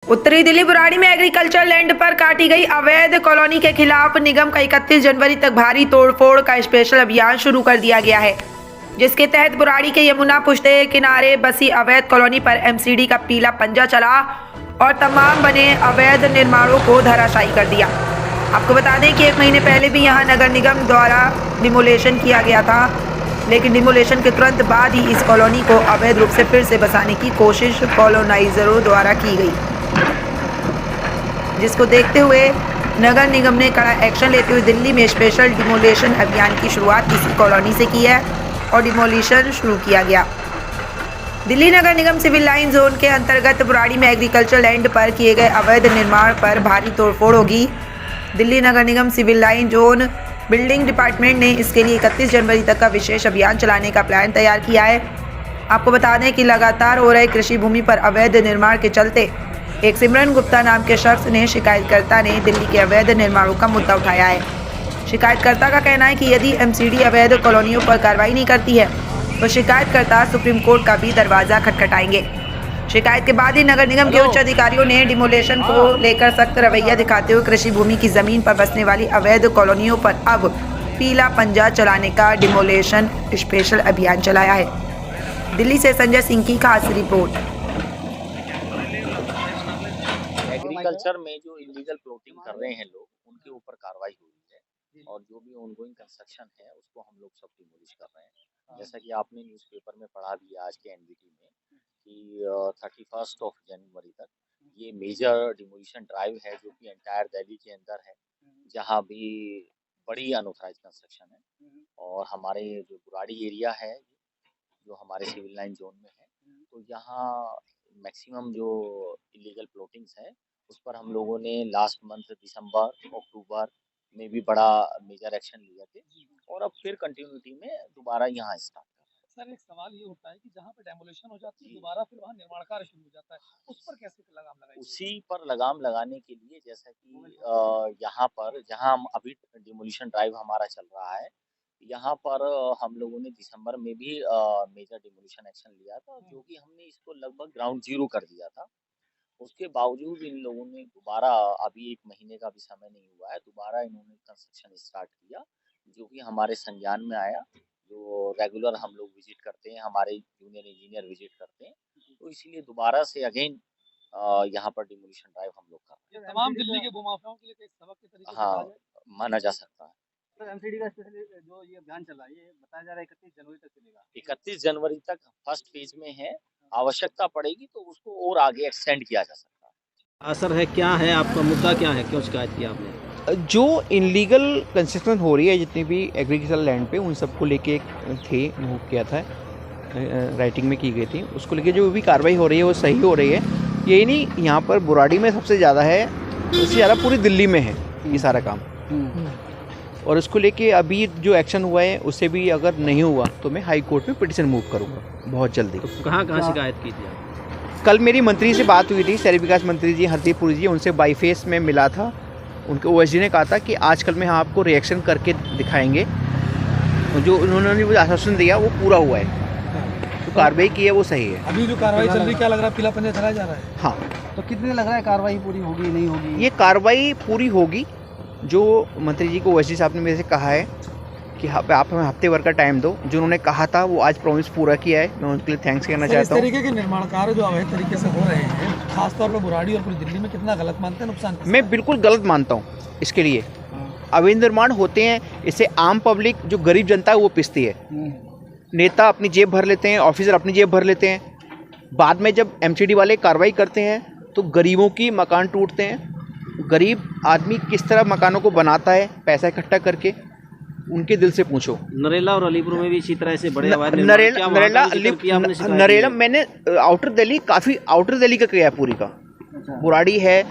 उत्तरी दिल्ली बुराड़ी में agriculture land पर काटी गई अवैध कॉलोनी के खिलाफ निगम का 31 जनवरी तक भारी तोड़फोड़ का स्पेशल अभियान शुरू कर दिया गया है, जिसके तहत बुराड़ी के यमुना पुष्टे किनारे बसी अवैध कॉलोनी पर एमसीडी का पीला पंजा चला और तमाम बने अवैध निर्माणों को धराशायी कर दिया। आपको बता दें कि 1 महीने पहले भी यहां नगर निगम द्वारा डिमोलेशन किया गया था, लेकिन डिमोलेशन के तुरंत बाद ही इस कॉलोनी को अवैध रूप से फिर से बसाने की कोशिश कॉलोनाइजरों द्वारा की गई, जिसको देखते हुए नगर निगम ने कड़ा एक्शन लेते हुए दिल्ली में स्पेशल डिमोलेशन अभियान की शुरुआत इसी कॉलोनी से की है और डिमोलिशन शुरू किया गया। दिल्ली नगर निगम सिविल लाइन जोन के अंतर्गत बुराड़ी में एग्रीकल्चर लैंड पर किए गए अवैध निर्माण पर भारी तोड़फोड़ होगी। दिल्ली नगर निगम civil line zone building department ने इसके लिए 31 जनवरी तक का विशेष अभियान चलाने का प्लान तैयार किया है। आपको बता दें कि लगातार हो रहे कृषि भूमि पर अवैध निर्माण के चलते एक सिमरन गुप्ता नाम के शख्स ने शिकायतकर्ता ने दिल्ली के अवैध निर्माणों का मुद्दा उठाया है। शिकायतकर्ता का कहना है कि यदि एमसीडी अवैध कॉलोनियों पर कार्रवाई नहीं करती है तो शिकायतकर्ता सुप्रीम कोर्ट का भी दरवाजा खटखटाएंगे। शिकायत के बाद ही नगर निगम के उच्च अधिकारियों ने डिमोलेशन को लेकर सख्त रवैया दिखाते हुए कृषि भूमि की जमीन पर बसने वाली अवैध कॉलोनियों पर अब पीला पंजा चलाने का डिमोलेशन स्पेशल अभियान चलाया है। दिल्ली से संजय सिंह की खास रिपोर्ट। एग्रीकल्चर में जो इलीगल प्लॉटिंग कर रहे हैं लोग, उनके ऊपर कार्रवाई हुई है और जो भी ऑनगोइंग कंस्ट्रक्शन है उसको हम लोग सब डिमोलिश कर रहे हैं। जैसा कि आपने न्यूज़पेपर में पढ़ा भी है आज के एनडीटी में कि 31 जनवरी तक ये मेजर डिमोलिशन ड्राइव है जो कि एंटायर दिल्ली के अंदर है, जहां भी बड़ी अनऑथराइज कंस्ट्रक्शन है। और हमारे जो बुराड़ी एरिया है जो हमारे सिविल लाइन जोन में है, तो यहाँ मैक्सिमम जो इलीगल प्लॉटिंग्स है उस पर हम लोगों ने लास्ट मंथ दिसंबर अक्टूबर में भी बड़ा मेजर एक्शन लिया थे और अब फिर कंटिन्यूटी में दोबारा यहाँ स्टार्ट कर रहे हैं। सर, एक सवाल ये उठता है कि जहाँ पे डेमोलिशन हो जाती है दोबारा फिर वहाँ निर्माण कार्य शुरू हो जाता है, उस पर कैसे लगाम लगाएंगे? उसी पर लगाम लगाने के लिए जैसा कि यहाँ पर जहाँ हम अभी डिमोलिशन ड्राइव हमारा चल रहा है, यहाँ पर हम लोगों ने दिसंबर में भी मेजर डिमोलिशन एक्शन लिया था, जो कि हमने इसको लगभग ग्राउंड जीरो कर दिया था। उसके बावजूद इन लोगों ने दोबारा, अभी 1 महीने का भी समय नहीं हुआ है, दोबारा इन्होंने कंस्ट्रक्शन स्टार्ट किया, जो कि हमारे संज्ञान में आया। जो रेगुलर हम लोग विजिट करते हैं, हमारे जूनियर इंजीनियर विजिट करते हैं, तो इसीलिए दोबारा से अगेन यहाँ पर डिमोलिशन ड्राइव हम लोग कर रहे हैं। तमाम दिल्ली के भूमाफियाओं के लिए एक सबक के तरीके से हाँ, माना जा सकता है। तो एमसीडी का स्पेशली जो ये अभियान चल रहा है, ये बताया जा रहा है 31 जनवरी तक चलेगा। 31 जनवरी तक फर्स्ट फेज में है, आवश्यकता पड़ेगी तो उसको और आगे एक्सटेंड किया जा सकता है। असर है, क्या है आपका मुद्दा, क्या है, क्यों शिकायत की आपने? जो इनलीगल कंस्ट्रक्शन हो रही है जितनी भी एग्रीकल्चर लैंड पे, उन सबको लेके थे मूव किया था, राइटिंग में की गई थी, उसको लेके जो भी कार्रवाई हो रही है वो सही हो रही है। यही नहीं, यहाँ पर बुराड़ी में सबसे ज़्यादा है, उससे ज़्यादा पूरी दिल्ली में है ये सारा काम। और उसको लेके अभी जो एक्शन हुआ है उससे भी अगर नहीं हुआ तो मैं हाई कोर्ट में पिटीशन मूव करूँगा बहुत जल्दी। तो कहाँ शिकायत की थी आप? कल मेरी मंत्री से बात हुई थी, शहरी विकास मंत्री जी हरदीप पुरी जी, उनसे बाई फेस में मिला था। उनके ओएसडी ने कहा था कि आजकल में हम आपको रिएक्शन करके दिखाएंगे। जो उन्होंने मुझे आश्वासन दिया वो पूरा हुआ है, तो कार्रवाई की है वो सही है। अभी जो कार्रवाई चल रही है, क्या लग रहा है पीला पंजा चलाया जा रहा है? हाँ, तो कितने लग रहा है कार्रवाई पूरी होगी नहीं होगी? ये कार्रवाई पूरी होगी। जो मंत्री जी को ओएसडी साहब ने मेरे से कहा है कि आप हमें हफ्ते भर का टाइम दो, जो उन्होंने कहा था वो आज प्रॉमिस पूरा किया है, मैं उनके लिए थैंक्स कहना चाहता हूँ। इस तरीके के निर्माण कार्य जो अवैध तरीके से हो रहे हैं, खासतौर पर बुराड़ी और पूरी दिल्ली में, कितना गलत मानते हैं, नुकसान? मैं बिल्कुल गलत मानता हूँ। इसके लिए अवैध निर्माण होते हैं, इससे आम पब्लिक जो गरीब जनता है वो पिसती है। नेता अपनी जेब भर लेते हैं, ऑफिसर अपनी जेब भर लेते हैं, बाद में जब एमसीडी वाले कार्रवाई करते हैं तो गरीबों की मकान टूटते हैं। गरीब आदमी किस तरह मकानों को बनाता है पैसा इकट्ठा करके, उनके दिल से पूछो। नरेला और अलीपुर में भी इसी तरह से बड़े नरेला मैंने आउटर दिल्ली, काफ़ी आउटर दिल्ली का किया है पूरी का। बुराड़ी है,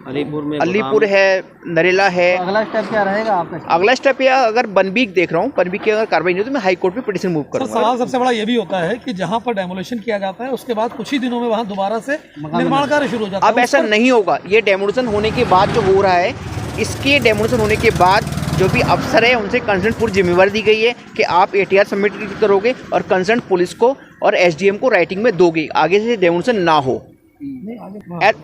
अलीपुर है, नरेला है। अगला स्टेप क्या रहेगा आपका? अगला स्टेप या अगर बनबीक देख रहा हूँ, बनबीक की अगर कार्रवाई नहीं हो तो मैं हाई कोर्ट में पिटीशन मूव करूँगा। सवाल सबसे बड़ा ये भी होता है कि जहाँ पर डेमोलिशन किया जाता है उसके बाद कुछ ही दिनों में वहाँ दोबारा से निर्माण कार्य शुरू हो जाता है। अब ऐसा नहीं होगा। ये डेमोलिशन होने के बाद जो हो रहा है, इसके डेमोलिशन होने के बाद जो भी अफसर है उनसे कंसर्न पूरी जिम्मेवारी दी गई है कि आप ATR सबमिट करोगे और कंसर्न पुलिस को और SDM को राइटिंग में दोगे, आगे से डेमोलिशन ना हो।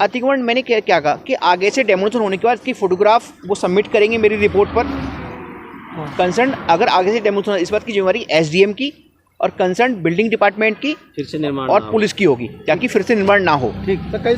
अतिक्रमण मैंने क्या कहा कि आगे से डेमोलेशन होने के बाद इसकी फोटोग्राफ वो सबमिट करेंगे मेरी रिपोर्ट पर। कंसर्न अगर आगे से डेमोलेशन इस बात की जिम्मेवारी एसडीएम की और कंसर्न बिल्डिंग डिपार्टमेंट की फिर से निर्माण और पुलिस की होगी, ताकि फिर से निर्माण ना हो। ठीक।